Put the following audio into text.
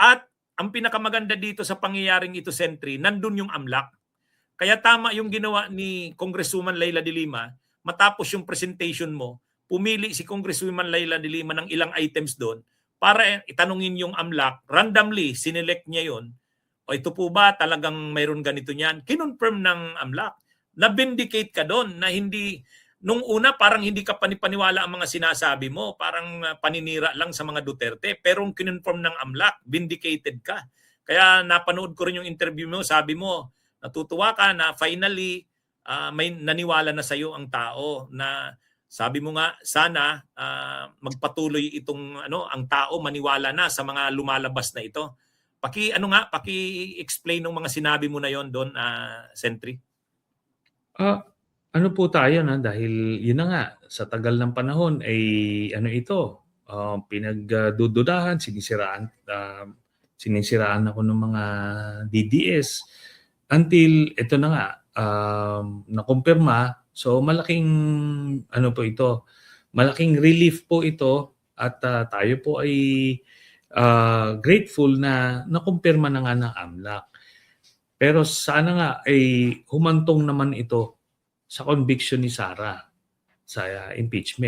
At ang pinakamaganda dito sa pangyayaring ito, Sentry, nandun yung AMLAC. Kaya tama yung ginawa ni Congresswoman Leila de Lima. Matapos yung presentation mo, pumili si Congresswoman Leila de Lima ng ilang items doon para itanungin yung AMLAC. Randomly, sinelect niya yon. O ito po ba talagang mayroon ganito niyan? Kinonfirm ng AMLAC. Na-vindicate ka doon na hindi, nung una parang hindi ka panipaniwala ang mga sinasabi mo. Parang paninira lang sa mga Duterte. Pero kung kinonfirm ng AMLAC, vindicated ka. Kaya napanood ko rin yung interview mo, sabi mo, natutuwa ka na finally may naniwala na sa iyo ang tao na sabi mo nga sana magpatuloy itong ang tao maniwala na sa mga lumalabas na ito. Paki-explain ng mga sinabi mo na yon doon, Sentry. Ano po tayo na dahil yun na nga sa tagal ng panahon ay pinagdududahan, sinisiraan ako ng mga DDS until ito na nga nakumpirma. So malaking malaking relief po ito at tayo po ay grateful na nakumpirma na nga ng AMLAC. Pero sana nga ay humantong naman ito sa conviction ni Sara sa impeachment.